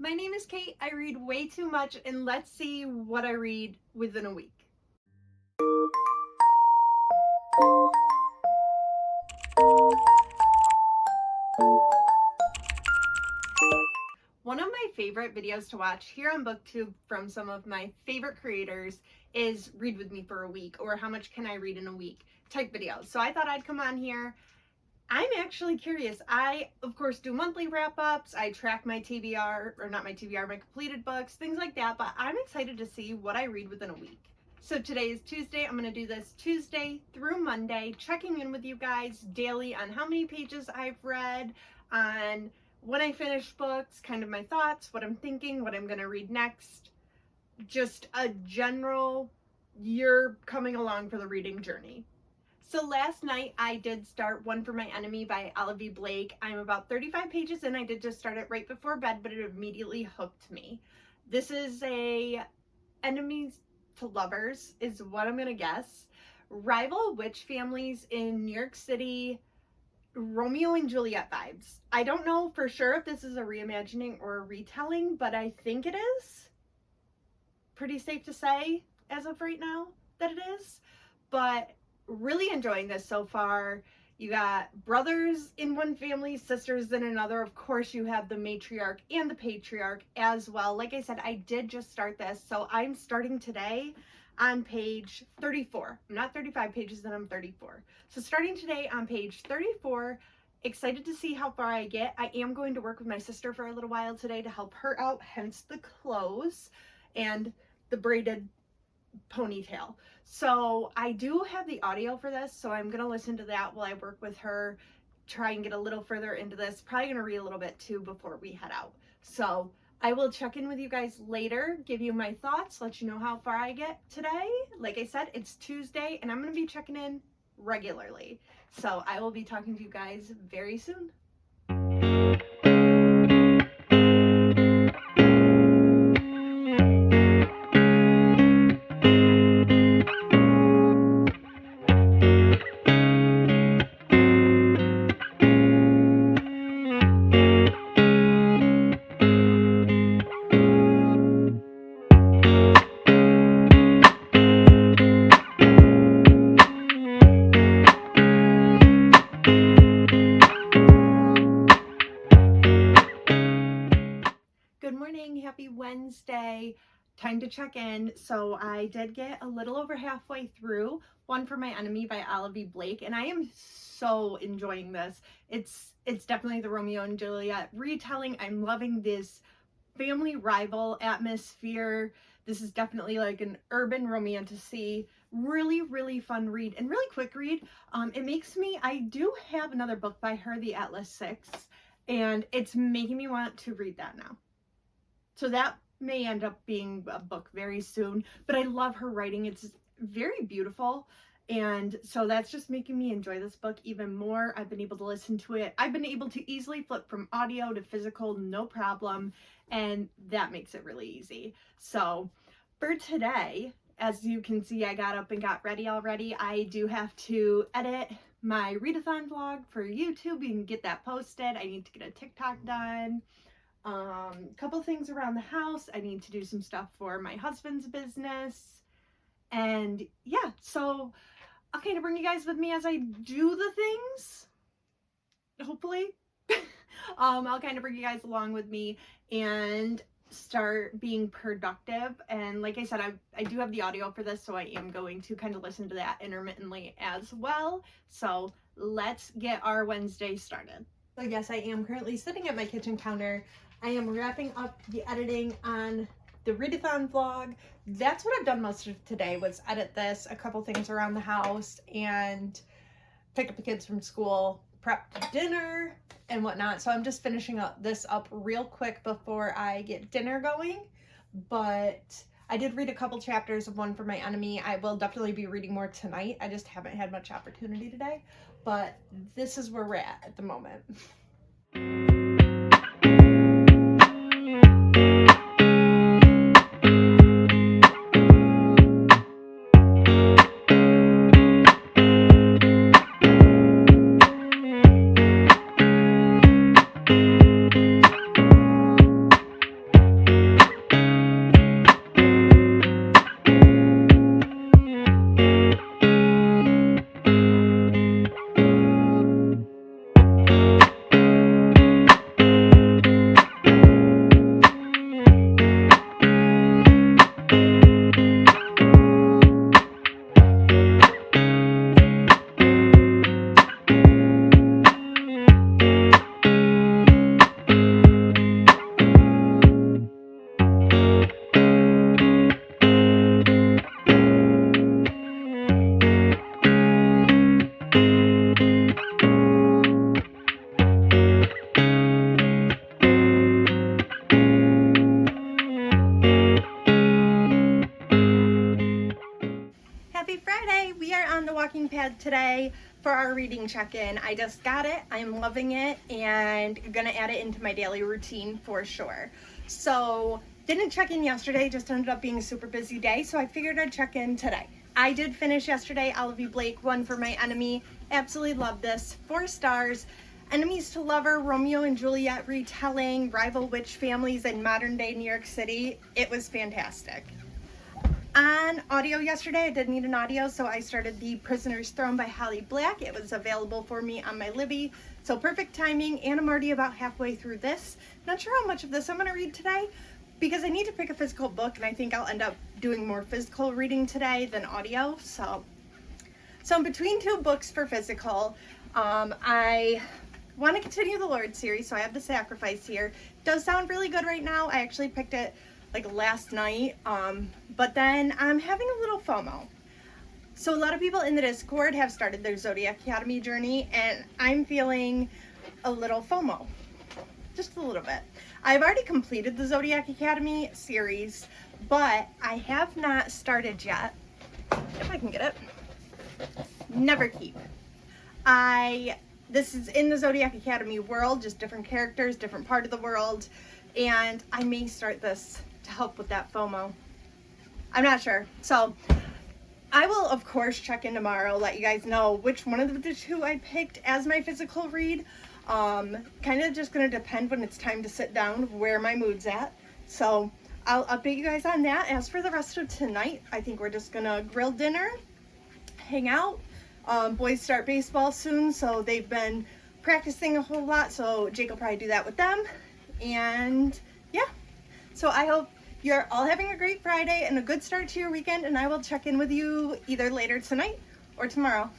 My name is Kate. I read way too much, and let's see what I read within a week. One of my favorite videos to watch here on BookTube from some of my favorite creators is Read With Me for a Week, or How Much Can I Read in a Week type videos. So I thought I'd come on here. I'm actually curious. I, of course, do monthly wrap-ups. I track my TBR, or not my TBR, my completed books, things like that. But I'm excited to see what I read within a week. So today is Tuesday. I'm going to do this Tuesday through Monday, checking in with you guys daily on how many pages I've read, on when I finish books, kind of my thoughts, what I'm thinking, what I'm going to read next. Just a general, you're coming along for the reading journey. So last night I did start One for My Enemy by Olivie Blake. I'm about 35 pages in. I did just start it right before bed, but it immediately hooked me. This is a enemies to lovers is what I'm gonna guess. Rival witch families in New York City, Romeo and Juliet vibes. I don't know for sure if this is a reimagining or a retelling, but I think it is. Pretty safe to say as of right now that it is. But really enjoying this so far. You got brothers in one family, sisters in another. Of course, you have the matriarch and the patriarch as well. Like I said, I did just start this, so I'm starting today on page 34. I'm not 35 pages in, I'm 34. So starting today on page 34, excited to see how far I get. I am going to work with my sister for a little while today to help her out, hence the clothes and the braided ponytail. So I do have the audio for this, so I'm gonna listen to that while I work with her, try and get a little further into this. Probably gonna read a little bit too before we head out. So I will check in with you guys later, give you my thoughts, let you know how far I get today. Like I said, it's Tuesday and I'm gonna be checking in regularly. So I will be talking to you guys very soon. Happy Wednesday. Time to check in. So I did get a little over halfway through One for My Enemy by Olivie Blake, and I am so enjoying this. It's definitely the Romeo and Juliet retelling. I'm loving this family rival atmosphere. This is definitely like an urban romantasy. Really fun read and really quick read. It makes me, I do have another book by her, The Atlas Six, and it's making me want to read that now. So that may end up being a book very soon, but I love her writing. It's very beautiful. And so that's just making me enjoy this book even more. I've been able to listen to it. I've been able to easily flip from audio to physical, no problem. And that makes it really easy. So for today, as you can see, I got up and got ready already. I do have to edit my readathon vlog for YouTube and get that posted. I need to get a TikTok done. Couple things around the house. I need to do some stuff for my husband's business. And yeah, so I'll kind of bring you guys with me as I do the things. Hopefully. I'll kind of bring you guys along with me and start being productive. And like I said, I do have the audio for this, so I am going to kind of listen to that intermittently as well. So let's get our Wednesday started. So yes, I am currently sitting at my kitchen counter. I am wrapping up the editing on the readathon vlog. That's what I've done most of today, was edit this, a couple things around the house, and pick up the kids from school, prep dinner and whatnot. So I'm just finishing this up real quick before I get dinner going. But I did read a couple chapters of One for My Enemy. I will definitely be reading more tonight. I just haven't had much opportunity today. But this is where we're at the moment. iPad today for our reading check-in. I just got it, I'm loving it, and I'm gonna add it into my daily routine for sure. So, didn't check in yesterday, just ended up being a super busy day, so I figured I'd check in today. I did finish yesterday, Olivie Blake, One for My Enemy. Absolutely love this, 4 stars. Enemies to lover, Romeo and Juliet retelling, rival witch families in modern day New York City. It was fantastic. On audio yesterday, I did need an audio, so I started The Prisoner's Throne by Holly Black. It was available for me on my Libby, so perfect timing, and I'm already about halfway through this. Not sure how much of this I'm going to read today, because I need to pick a physical book, and I think I'll end up doing more physical reading today than audio, so I'm between 2 books for physical. I want to continue the Lord series, so I have The Sacrifice here. It does sound really good right now. I actually picked it like last night, but then I'm having a little FOMO. So a lot of people in the Discord have started their Zodiac Academy journey, and I'm feeling a little FOMO, just a little bit. I've already completed the Zodiac Academy series, but I have not started yet. If I can get it. Never Keep. This is in the Zodiac Academy world, just different characters, different part of the world, and I may start this to help with that FOMO. I'm not sure. So I will, of course, check in tomorrow, let you guys know which one of the 2 I picked as my physical read. Kind of just going to depend when it's time to sit down, where my mood's at. So I'll update you guys on that. As for the rest of tonight, I think we're just going to grill dinner, hang out. Boys start baseball soon, so they've been practicing a whole lot, so Jake will probably do that with them. And yeah, so I hope you're all having a great Friday and a good start to your weekend, and I will check in with you either later tonight or tomorrow.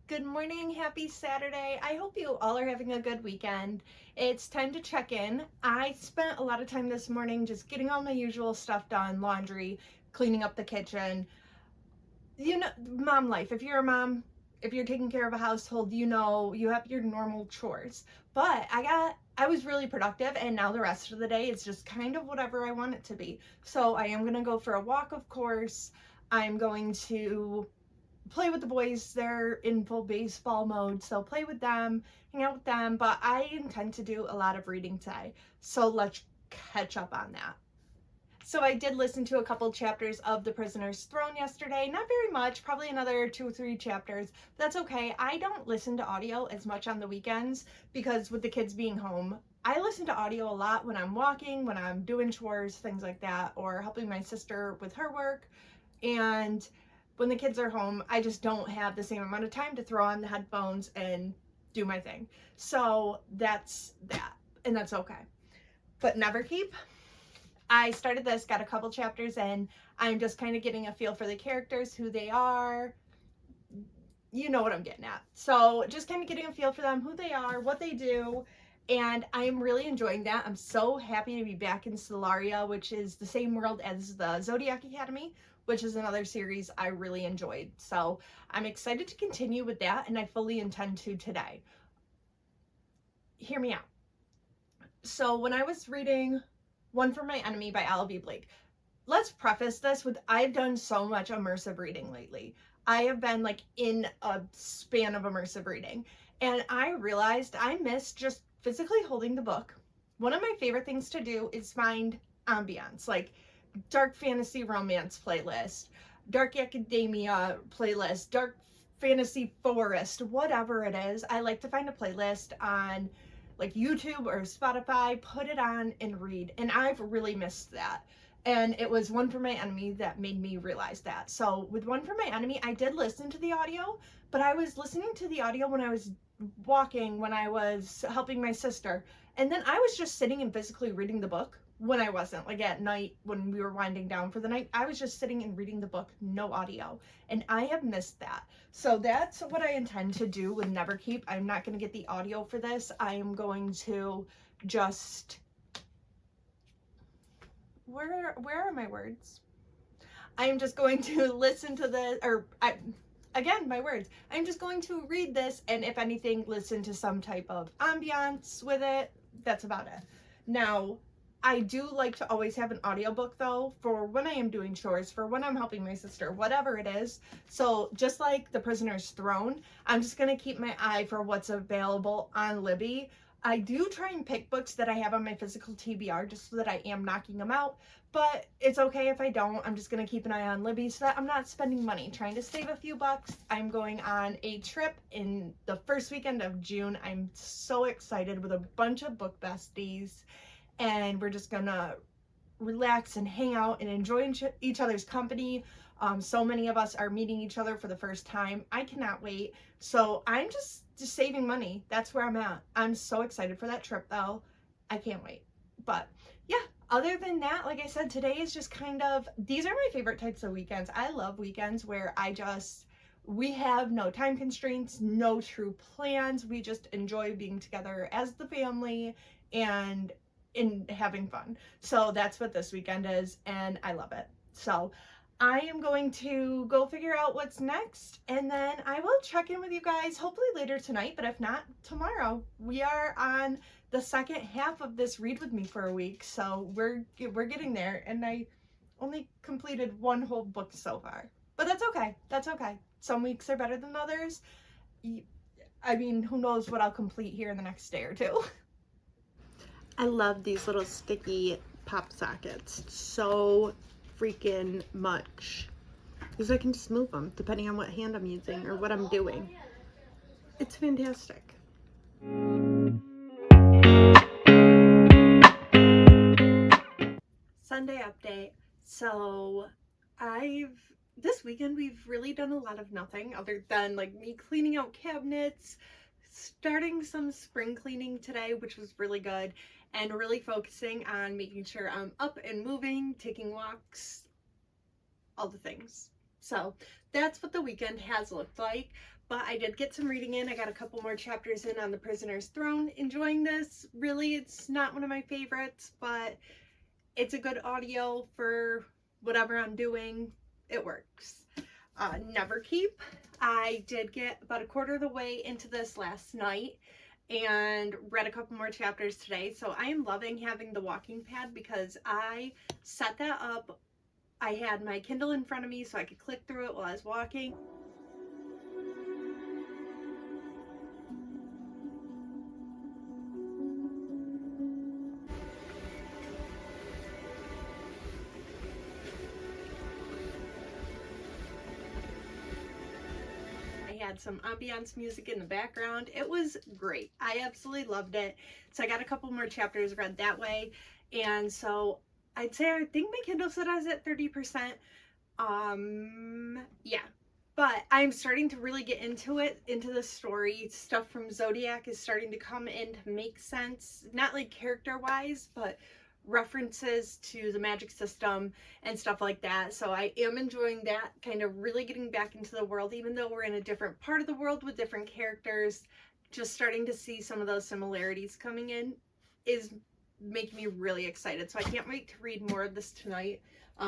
Good morning, happy Saturday. I hope you all are having a good weekend. It's time to check in. I spent a lot of time this morning just getting all my usual stuff done, laundry, cleaning up the kitchen. You know, mom life. If you're a mom, if you're taking care of a household, you know, you have your normal chores. But I was really productive, and now the rest of the day is just kind of whatever I want it to be. So I am going to go for a walk, of course. I'm going to play with the boys. They're in full baseball mode, so play with them, hang out with them. But I intend to do a lot of reading today, so let's catch up on that. So I did listen to a couple chapters of The Prisoner's Throne yesterday. Not very much, probably another 2 or 3 chapters. But that's okay. I don't listen to audio as much on the weekends because with the kids being home, I listen to audio a lot when I'm walking, when I'm doing chores, things like that, or helping my sister with her work. And when the kids are home, I just don't have the same amount of time to throw on the headphones and do my thing. So that's that, and that's okay. But Never Keep. I started this, got a couple chapters in. I'm just kind of getting a feel for the characters, who they are. You know what I'm getting at. So just kind of getting a feel for them, who they are, what they do. And I'm really enjoying that. I'm so happy to be back in Stellaria, which is the same world as the Zodiac Academy, which is another series I really enjoyed. So I'm excited to continue with that, and I fully intend to today. Hear me out. So when I was reading One for My Enemy by Olivie Blake. Let's preface this with I've done so much immersive reading lately. I have been like in a span of immersive reading, and I realized I missed just physically holding the book. One of my favorite things to do is find ambience, like dark fantasy romance playlist, dark academia playlist, dark fantasy forest, whatever it is. I like to find a playlist on like YouTube or Spotify, put it on and read. And I've really missed that. And it was One for My Enemy that made me realize that. So with One for My Enemy, I did listen to the audio, but I was listening to the audio when I was walking, when I was helping my sister. And then I was just sitting and physically reading the book when I wasn't, like at night when we were winding down for the night. I was just sitting and reading the book, no audio. And I have missed that. So that's what I intend to do with Never Keep. I'm not going to get the audio for this. I am going to just... Where are my words? I am just going to listen to the, again, my words. I'm just going to read this, and if anything, listen to some type of ambiance with it. That's about it. Now, I do like to always have an audiobook though, for when I am doing chores, for when I'm helping my sister, whatever it is. So just like The Prisoner's Throne, I'm just going to keep my eye for what's available on Libby. I do try and pick books that I have on my physical TBR just so that I am knocking them out, but it's okay if I don't. I'm just going to keep an eye on Libby so that I'm not spending money trying to save a few bucks. I'm going on a trip in the first weekend of June. I'm so excited with a bunch of book besties, and we're just gonna relax and hang out and enjoy each other's company. So many of us are meeting each other for the first time. I cannot wait. So I'm just saving money. That's where I'm at. I'm so excited for that trip though. I can't wait. But yeah, other than that, like I said, today is just kind of, these are my favorite types of weekends. I love weekends where we have no time constraints, no true plans. We just enjoy being together as the family and in having fun. So that's what this weekend is, and I love it. So I am going to go figure out what's next, and then I will check in with you guys hopefully later tonight, but if not, tomorrow. We are on the second half of this Read With Me for a week, so we're getting there, and I only completed one whole book so far. But that's okay. That's okay. Some weeks are better than others. I mean, who knows what I'll complete here in the next day or two. I love these little sticky pop sockets so freaking much, because I can just move them depending on what hand I'm using or what I'm doing. It's fantastic. Sunday update. So this weekend we've really done a lot of nothing other than like me cleaning out cabinets, starting some spring cleaning today, which was really good, and really focusing on making sure I'm up and moving, taking walks, all the things. So that's what the weekend has looked like. But I did get some reading in. I got a couple more chapters in on The Prisoner's Throne. Enjoying this. Really, it's not one of my favorites, but it's a good audio for whatever I'm doing. It works. Neverkeep. I did get about a quarter of the way into this last night and read a couple more chapters today. So I am loving having the walking pad because I set that up. I had my Kindle in front of me so I could click through it while I was walking. Had some ambiance music in the background. It was great. I absolutely loved it. So I got a couple more chapters read that way. And so I'd say I think my Kindle said I was at 30%. Yeah. But I'm starting to really get into it, into the story. Stuff from Zodiac is starting to come in to make sense. Not like character-wise, but references to the magic system and stuff like that. So I am enjoying that, kind of really getting back into the world, even though we're in a different part of the world with different characters. Just starting to see some of those similarities coming in is making me really excited. So I can't wait to read more of this tonight.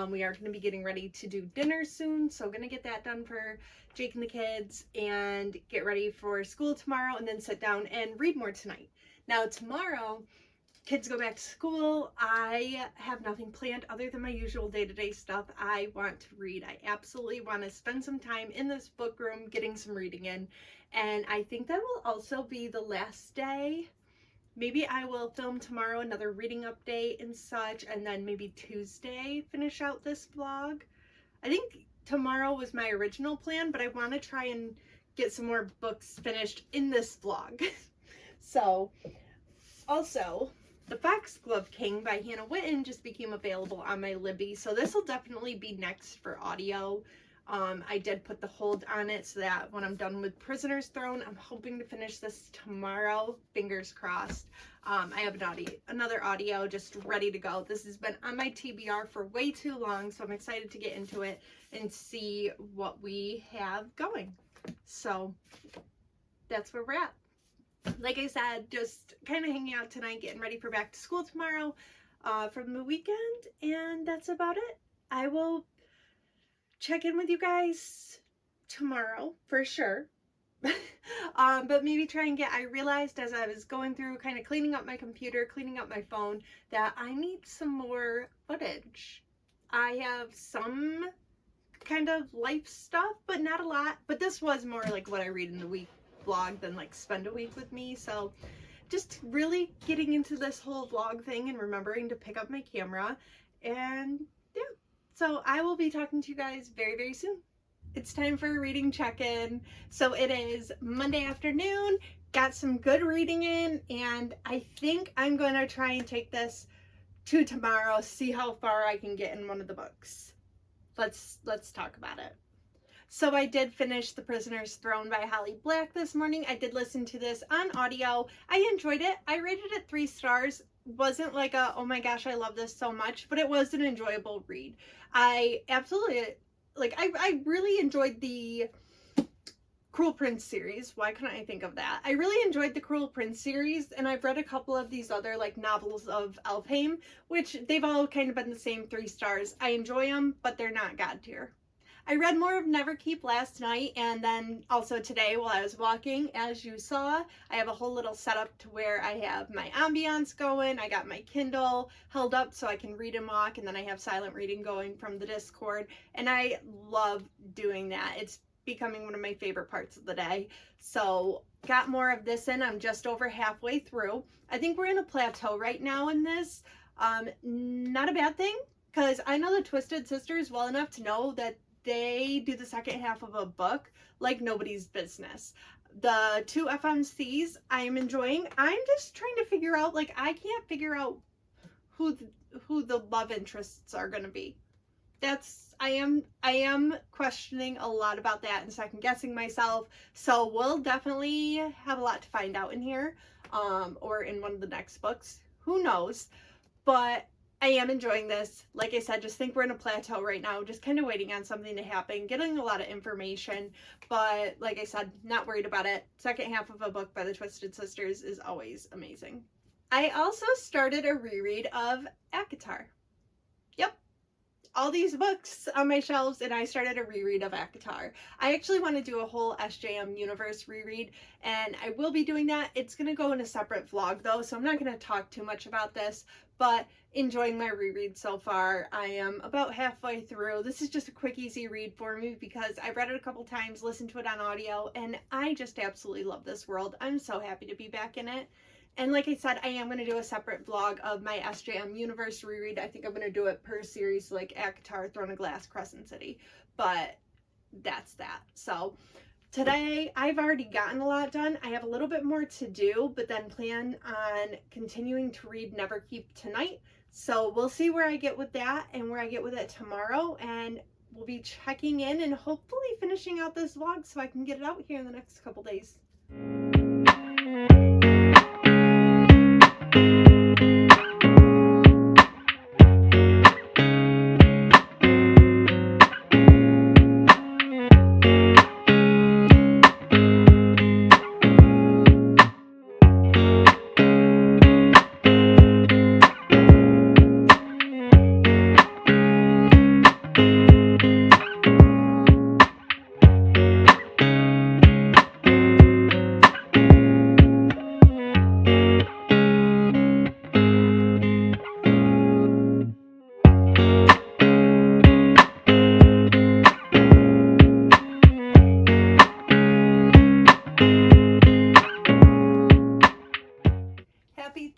We are going to be getting ready to do dinner soon, so going to get that done for Jake and the kids and get ready for school tomorrow, and then sit down and read more tonight. Now tomorrow, kids go back to school. I have nothing planned other than my usual day-to-day stuff. I want to read. I absolutely want to spend some time in this book room getting some reading in, and I think that will also be the last day. Maybe I will film tomorrow another reading update and such, and then maybe Tuesday finish out this vlog. I think tomorrow was my original plan, but I want to try and get some more books finished in this vlog. So, also, The Foxglove King by Hannah Whitten just became available on my Libby, so this will definitely be next for audio. I did put the hold on it so that when I'm done with Prisoner's Throne, I'm hoping to finish this tomorrow. Fingers crossed. I have another audio just ready to go. This has been on my TBR for way too long, so I'm excited to get into it and see what we have going. So that's where we're at. Like I said, just kind of hanging out tonight, getting ready for back to school tomorrow from the weekend, and that's about it. I will check in with you guys tomorrow for sure. But maybe try and I realized as I was going through kind of cleaning up my computer, cleaning up my phone, that I need some more footage. I have some kind of life stuff, but not a lot. But this was more like what I read in the week vlog than like spend a week with me. So just really getting into this whole vlog thing and remembering to pick up my camera. And yeah, so I will be talking to you guys very, very soon. It's time for a reading check-in. So it is Monday afternoon, got some good reading in, and I think I'm going to try and take this to tomorrow, see how far I can get in one of the books. Let's talk about it. So I did finish The Prisoner's Throne by Holly Black this morning. I did listen to this on audio. I enjoyed it. I rated it 3 stars. Wasn't like a, oh my gosh, I love this so much, but it was an enjoyable read. I absolutely, like, I really enjoyed the Cruel Prince series. Why couldn't I think of that? I really enjoyed the Cruel Prince series, and I've read a couple of these other like novels of Elfheim, which they've all kind of been the same 3 stars. I enjoy them, but they're not God tier. I read more of Neverkeep last night, and then also today while I was walking. As you saw, I have a whole little setup to where I have my ambiance going. I got my Kindle held up so I can read and walk, and then I have silent reading going from the Discord, and I love doing that. It's becoming one of my favorite parts of the day. So got more of this in. I'm just over halfway through. I think we're in a plateau right now in this. Not a bad thing, because I know the Twisted Sisters well enough to know that they do the second half of a book like nobody's business. The 2 FMCs I am enjoying. I'm just trying to figure out, like, I can't figure out who the love interests are going to be. I am questioning a lot about that and second guessing myself. So we'll definitely have a lot to find out in here, or in one of the next books. Who knows? But I am enjoying this. Like I said, just think we're in a plateau right now, just kind of waiting on something to happen, getting a lot of information, but like I said, not worried about it. Second half of a book by the Twisted Sisters is always amazing. I also started a reread of ACOTAR. Yep. All these books on my shelves, and I started a reread of ACOTAR. I actually want to do a whole SJM universe reread, and I will be doing that. It's going to go in a separate vlog though, so I'm not going to talk too much about this, but enjoying my reread so far. I am about halfway through. This is just a quick, easy read for me because I've read it a couple times, listened to it on audio, and I just absolutely love this world. I'm so happy to be back in it. And like I said, I am going to do a separate vlog of my SJM Universe reread. I think I'm going to do it per series, like ACOTAR, Throne of Glass, Crescent City. But that's that. So today, I've already gotten a lot done. I have a little bit more to do, but then plan on continuing to read Neverkeep tonight. So we'll see where I get with that and where I get with it tomorrow. And we'll be checking in and hopefully finishing out this vlog so I can get it out here in the next couple days.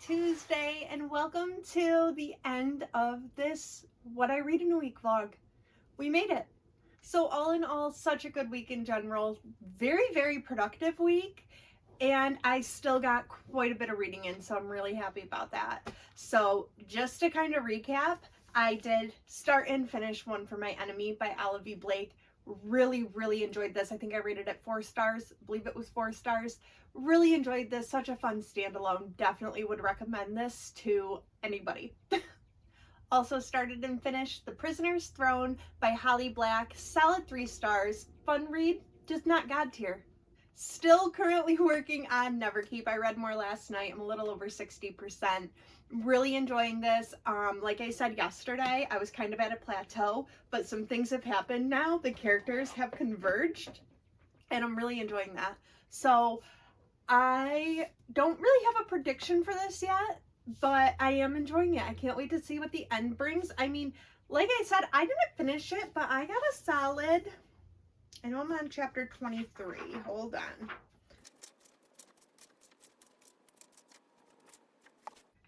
Tuesday, and welcome to the end of this What I Read in a Week vlog. We made it. So all in all, such a good week in general. Very, very productive week, and I still got quite a bit of reading in, so I'm really happy about that. So just to kind of recap, I did start and finish One for My Enemy by Olivie Blake. Really, really enjoyed this. I think I rated it 4 stars. I believe it was 4 stars. Really enjoyed this. Such a fun standalone. Definitely would recommend this to anybody. Also started and finished The Prisoner's Throne by Holly Black. Solid 3 stars. Fun read, just not God tier. Still currently working on Neverkeep. I read more last night. I'm a little over 60%. Really enjoying this. Like I said yesterday, I was kind of at a plateau, but some things have happened now. The characters have converged, and I'm really enjoying that. So I don't really have a prediction for this yet, but I am enjoying it. I can't wait to see what the end brings. I mean, like I said, I didn't finish it, but I got a solid, I know I'm on chapter 23. Hold on.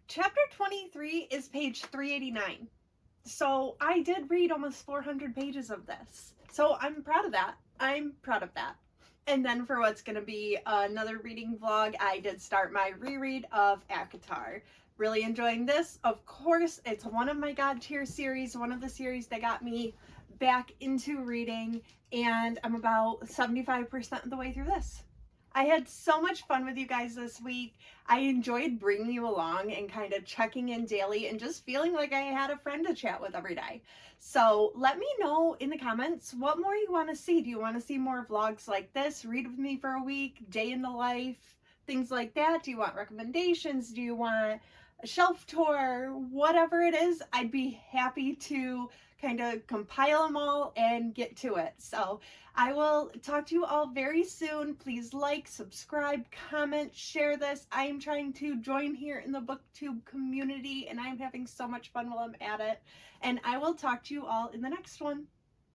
Chapter 23 is page 389. So I did read almost 400 pages of this. So I'm proud of that. I'm proud of that. And then for what's going to be another reading vlog, I did start my reread of ACOTAR. Really enjoying this. Of course, it's one of my God tier series, one of the series that got me back into reading, and I'm about 75% of the way through this. I had so much fun with you guys this week. I enjoyed bringing you along and kind of checking in daily and just feeling like I had a friend to chat with every day. So let me know in the comments what more you want to see. Do you want to see more vlogs like this, read with me for a week, day in the life, things like that? Do you want recommendations? Do you want a shelf tour? Whatever it is, I'd be happy to kind of compile them all and get to it. So I will talk to you all very soon. Please like, subscribe, comment, share this. I am trying to join here in the booktube community, and I'm having so much fun while I'm at it. And I will talk to you all in the next one.